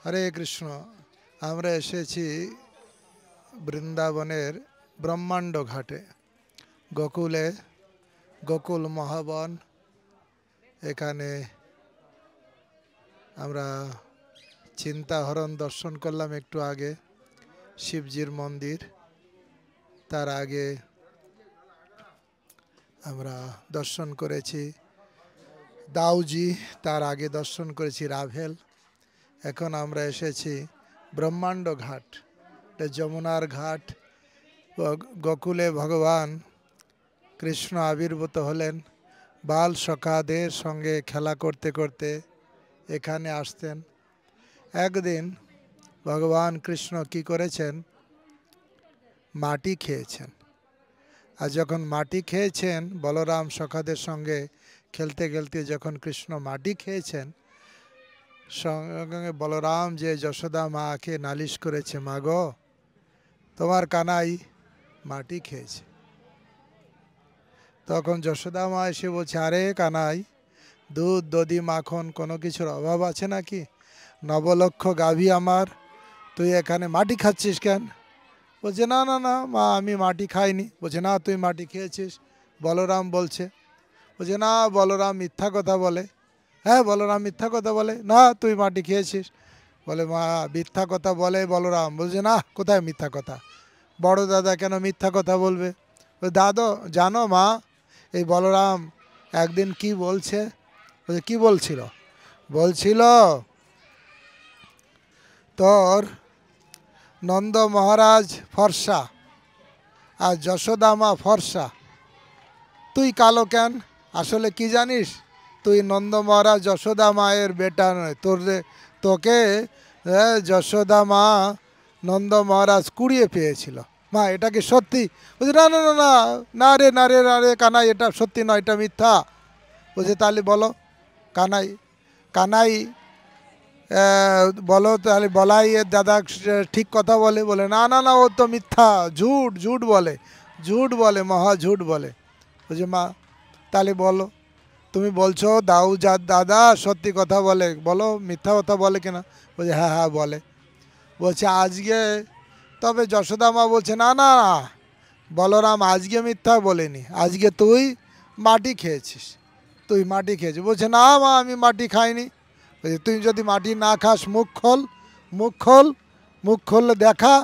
হরে কৃষ্ণ। আমরা এসেছি বৃন্দাবনের ব্রহ্মাণ্ড ঘাটে, গোকুলে, গোকুল মহাবন। এখানে আমরা চিন্তাহরণ দর্শন করলাম একটু আগে, শিবজির মন্দির। তার আগে আমরা দর্শন করেছি দাউজি, তার আগে দর্শন করেছি রাভেল। এখন আমরা এসেছি ব্রহ্মাণ্ড ঘাট, এটা যমুনার ঘাট। গোকুলে ভগবান কৃষ্ণ আবির্ভূত হলেন, বাল সখাদের সঙ্গে খেলা করতে করতে এখানে আসতেন। একদিন ভগবান কৃষ্ণ কি করেছেন, মাটি খেয়েছেন। আর যখন মাটি খেয়েছেন, বলরাম সখাদের সঙ্গে খেলতে খেলতে যখন কৃষ্ণ মাটি খেয়েছেন, সঙ্গে বলরাম যে যশোদা মাকে নালিশ করেছে, মা গো তোমার কানাই মাটি খেয়েছে। তখন যশোদা মা এসে বলছে, আরে কানাই, দুধ দধি মাখন কোনো কিছুর অভাব আছে নাকি? নবলক্ষ গাভী আমার, তুই এখানে মাটি খাচ্ছিস কেন? বলছে না না না মা, আমি মাটি খাইনি। বলছে না, তুই মাটি খেয়েছিস, বলরাম বলছে। বলছে না, বলরাম মিথ্যা কথা বলে। হ্যাঁ, বলরাম মিথ্যা কথা বলে, না তুই মাটি খেয়েছিস। বলে মা, মিথ্যা কথা বলে বলরাম। বলছে না, কোথায় মিথ্যা কথা, বড় দাদা কেন মিথ্যা কথা বলবে? দাদা জানো মা, এই বলরাম একদিন কি বলছে? বলছে কি বলছিল? বলছিল তোর নন্দ মহারাজ ফর্সা আর যশোদা মা ফর্সা, তুই কালো কেন? আসলে কি জানিস, তুই নন্দ মহারাজ যশোদা মায়ের বেটা নয়, তোকে যশোদা মা নন্দ মহারাজ কুড়িয়ে পেয়েছিল। মা এটা কি সত্যি? বলছে না না না না, না রে না রে না রে কানাই, এটা সত্যি নয়, এটা মিথ্যা। বলছে তাহলে বলো কানাই, কানাই বলো তাহলে, বলাই এর দাদা ঠিক কথা বলে? বলে না না না, ও তো মিথ্যা, ঝুট ঝুট বলে, ঝুট বলে, মহা ঝুট বলে। বলছে মা তাহলে বলো, তুমি বলছো দাদা সত্যি কথা বলে, বলো মিথ্যা কথা বলে কিনা? বলছে হ্যাঁ হ্যাঁ বলে। বলছে আজকে তবে যশোদা মা বলছে না না, বলরাম আজকে মিথ্যা বলেনি, আজকে তুই মাটি খেয়েছিস, তুই মাটি খেয়েছিস। বলছে না মা, আমি মাটি খাইনি। বলছে তুই যদি মাটি না খাস মুখ খোল, মুখ খোল, মুখ খুললে দেখা।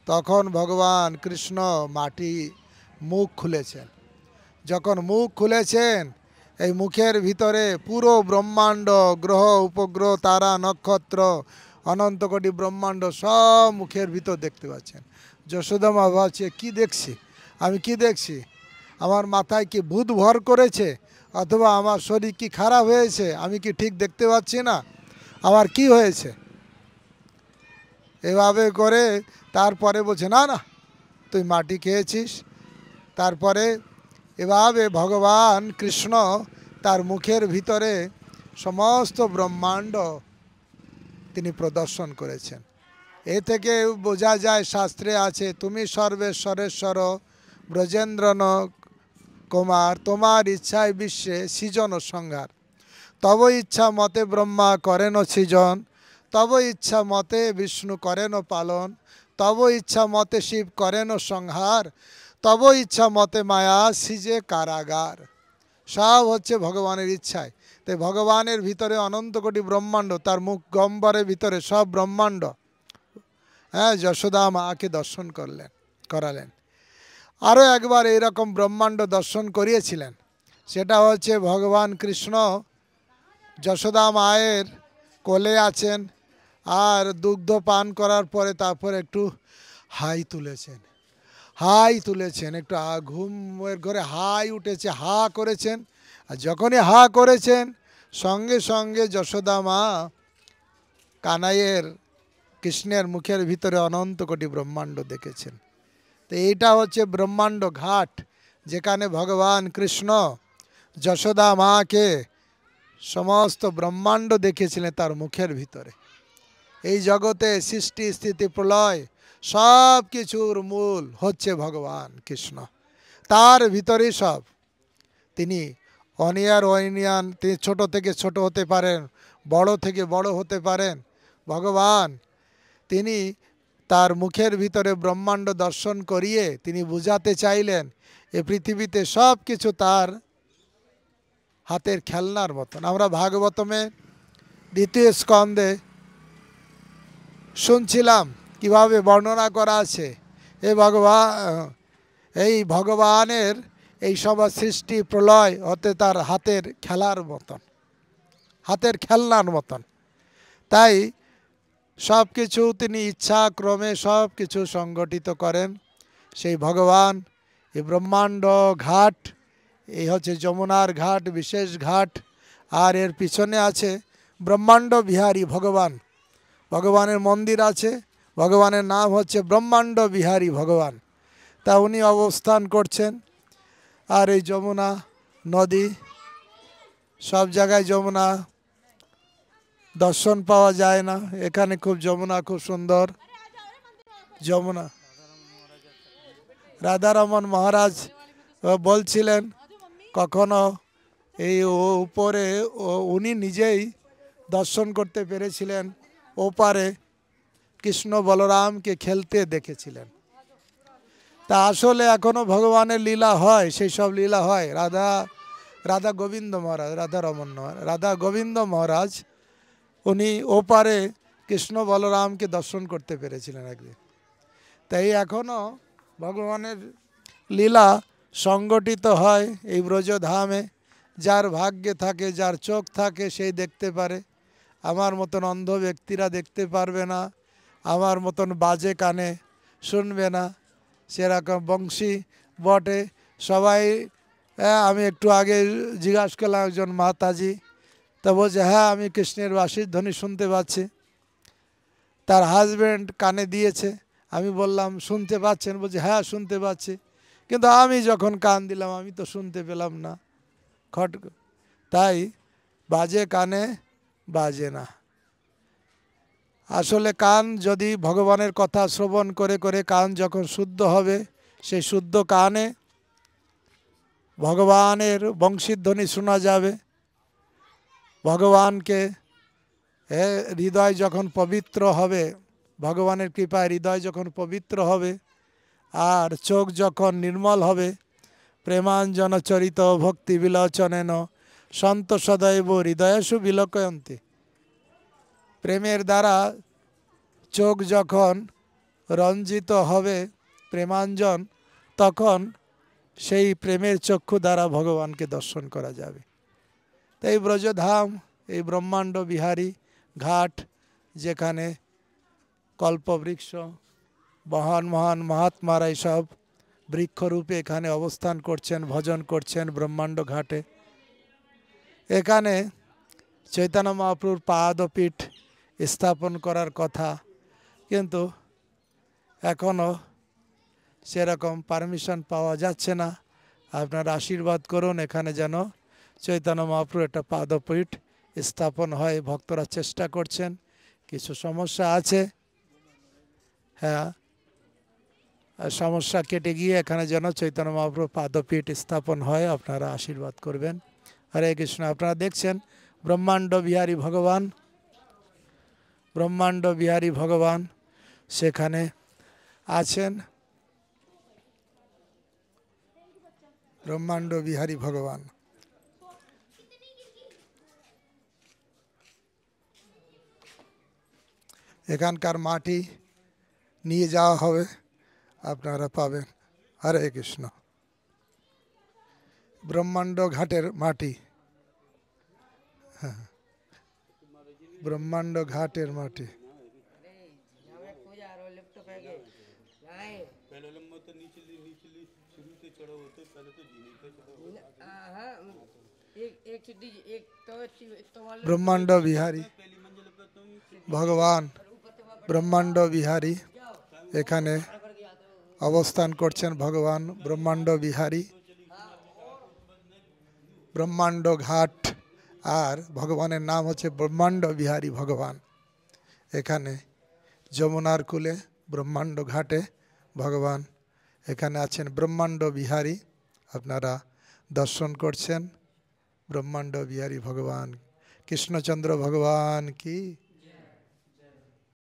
তখন ভগবান কৃষ্ণ মাটি মুখ খুলেছেন। যখন মুখ খুলেছেন, এই মুখের ভিতরে পুরো ব্রহ্মাণ্ড, গ্রহ উপগ্রহ, তারা নক্ষত্র, অনন্ত কোটি ব্রহ্মাণ্ড সব মুখের ভিতর দেখতে পাচ্ছেন। যশোদা মা ভাবছে কি দেখছি, আমি কি দেখছি? আমার মাথায় কি ভূত ভর করেছে, অথবা আমার শরীর কি খারাপ হয়েছে? আমি কি ঠিক দেখতে পাচ্ছি না? আমার কি হয়েছে? এভাবে করে তারপরে বলছে না না, তুই মাটি খেয়েছিস। তারপরে এভাবে ভগবান কৃষ্ণ তার মুখের ভিতরে সমস্ত ব্রহ্মাণ্ড তিনি প্রদর্শন করেছেন। এ থেকে বোঝা যায়, শাস্ত্রে আছে, তুমি সর্বেশ্বরেশ্বর ব্রজেন্দ্রন কুমার, তোমার ইচ্ছায় বিশ্বে সৃজন সংহার। তব ইচ্ছা মতে ব্রহ্মা করেন সৃজন, তব ইচ্ছা মতে বিষ্ণু করেন পালন, তব ইচ্ছা মতে শিব করেন সংহার, তব ইচ্ছা মতে মায়া সিজে কারাগার। সব হচ্ছে ভগবানের ইচ্ছায়। তাই ভগবানের ভিতরে অনন্ত কোটি ব্রহ্মাণ্ড, তার মুখ গম্বরের ভিতরে সব ব্রহ্মাণ্ড যশোদা মাকে দর্শন করালেন। আরও একবার এইরকম ব্রহ্মাণ্ড দর্শন করিয়েছিলেন। সেটা হচ্ছে ভগবান কৃষ্ণ যশোদা মায়ের কোলে আছেন, আর দুগ্ধ পান করার পরে তারপর একটু হাই তুলেছেন, একটু ঘুমের ঘরে হাই উঠেছে, হা করেছেন। আর যখনই হা করেছেন, সঙ্গে সঙ্গে যশোদা মা কানাইয়ের, কৃষ্ণের মুখের ভিতরে অনন্ত কোটি ব্রহ্মাণ্ড দেখেছেন। তো এইটা হচ্ছে ব্রহ্মাণ্ড ঘাট, যেখানে ভগবান কৃষ্ণ যশোদা মাকে সমস্ত ব্রহ্মাণ্ড দেখেছিলেন তার মুখের ভিতরে। এই জগতে সৃষ্টি স্থিতি প্রলয় সব কিছুর মূল হচ্ছে ভগবান কৃষ্ণ, তার ভিতরেই সব। তিনি অনিয়ার অনিয়ান, তিনি ছোট থেকে ছোট হতে পারেন, বড় থেকে বড় হতে পারেন। ভগবান তিনি তার মুখের ভিতরে ব্রহ্মাণ্ড দর্শন করিয়ে তিনি বুঝাতে চাইলেন এ পৃথিবীতে সব কিছু তার হাতের খেলনার মতন। আমরা ভাগবতমে দ্বিতীয় স্কন্ধে শুনছিলাম কিভাবে বর্ণনা করা আছে এই ভগবানের এই সব সৃষ্টি প্রলয় হতে তার হাতের খেলার মতন, হাতের খেলনার মতন। তাই সব কিছু তিনি ইচ্ছা ক্রমে সব কিছু সংগঠিত করেন। সেই ভগবান এই ব্রহ্মাণ্ড ঘাট, এই হচ্ছে যমুনার ঘাট, বিশেষ ঘাট। আর এর পিছনে আছে ব্রহ্মাণ্ড বিহারী ভগবান, ভগবানের মন্দির আছে, ভগবানের নাম হচ্ছে ব্রহ্মাণ্ড বিহারী ভগবান। তা উনি অবস্থান করছেন। আর এই যমুনা নদী, সব জায়গায় যমুনা দর্শন পাওয়া যায় না, এখানে খুব যমুনা খুব সুন্দর যমুনা। রাধারমন মহারাজ বলছিলেন কখনো এই উপরে উনি নিজেই দর্শন করতে পেরেছিলেন, ওপারে কৃষ্ণ বলরামকে খেলতে দেখেছিলেন। তা আসলে এখনও ভগবানের লীলা হয়, সেই সব লীলা হয়। রাধা গোবিন্দ মহারাজ, রাধারমন রাধা গোবিন্দ মহারাজ উনি ওপারে কৃষ্ণ বলরামকে দর্শন করতে পেরেছিলেন একদিন। তাই এখনও ভগবানের লীলা সংগঠিত হয় এই ব্রজধামে। যার ভাগ্যে থাকে, যার চোখ থাকে সেই দেখতে পারে। আমার মতন অন্ধ ব্যক্তিরা দেখতে পারবে না, আমার মতন বাজে কানে শুনবে না। সেরকম বংশী বটে সবাই। আমি একটু আগে জিজ্ঞাসা করলাম একজন মাতাজি, তা বলছে হ্যাঁ আমি কৃষ্ণের বাঁশির ধ্বনি শুনতে পাচ্ছি। তার হাজব্যান্ড কানে দিয়েছে, আমি বললাম শুনতে পাচ্ছেন? বলছে হ্যাঁ শুনতে পাচ্ছি, কিন্তু আমি যখন কান দিলাম আমি তো শুনতে পেলাম না। তাই বাজে কানে বাজে না। আসলে কান যদি ভগবানের কথা শ্রবণ করে করে কান যখন শুদ্ধ হবে, সেই শুদ্ধ কানে ভগবানের বংশীধ্বনি শোনা যাবে। ভগবানকে হৃদয় যখন পবিত্র হবে, ভগবানের কৃপায় হৃদয় যখন পবিত্র হবে আর চোখ যখন নির্মল হবে, প্রেমাঞ্জন চরিত ভক্তি বিলোচনেন সন্ত সদৈব হৃদয়সু বিলোকয়ন্তি। প্রেমের দ্বারা চোখ যখন রঞ্জিত হবে প্রেমাঞ্জন, তখন সেই প্রেমের চক্ষু দ্বারা ভগবানকে দর্শন করা যাবে। তাই ব্রজধাম এই ব্রহ্মাণ্ড বিহারী ঘাট, যেখানে কল্পবৃক্ষ মহান মহান মহাত্মারা সব বৃক্ষরূপে এখানে অবস্থান করছেন, ভজন করছেন ব্রহ্মাণ্ড ঘাটে। এখানে চৈতন্য মহাপ্রভুর পাদপীঠ স্থাপন করার কথা, কিন্তু এখনও সেরকম পারমিশন পাওয়া যাচ্ছে না। আপনারা আশীর্বাদ করুন এখানে যেন চৈতন্য মহাপ্রভুর একটা পাদপীঠ স্থাপন হয়। ভক্তরা চেষ্টা করছেন, কিছু সমস্যা আছে, হ্যাঁ সমস্যা কেটে গিয়ে এখানে যেন চৈতন্য মহাপ্রভুর পাদপীঠ স্থাপন হয়। আপনারা আশীর্বাদ করবেন। হরে কৃষ্ণ। আপনারা দেখছেন ব্রহ্মাণ্ড বিহারী ভগবান, ব্রহ্মাণ্ড বিহারী ভগবান সেখানে আছেন। ব্রহ্মাণ্ড বিহারী ভগবান। এখানকার মাটি নিয়ে যাওয়া হবে, আপনারা পাবেন। হরে কৃষ্ণ। ব্রহ্মাণ্ড ঘাটের মাটি, হ্যাঁ ব্রহ্মাণ্ড ঘাটের মাটি। ব্রহ্মাণ্ড বিহারী ভগবান, ব্রহ্মাণ্ড বিহারী এখানে অবস্থান করছেন। ভগবান ব্রহ্মাণ্ড বিহারী, ব্রহ্মাণ্ড ঘাট, আর ভগবানের নাম হচ্ছে ব্রহ্মাণ্ড বিহারী ভগবান। এখানে যমুনার কূলে ব্রহ্মাণ্ড ঘাটে ভগবান এখানে আছেন ব্রহ্মাণ্ড বিহারী। আপনারা দর্শন করছেন ব্রহ্মাণ্ড বিহারী ভগবান। কৃষ্ণচন্দ্র ভগবান কি।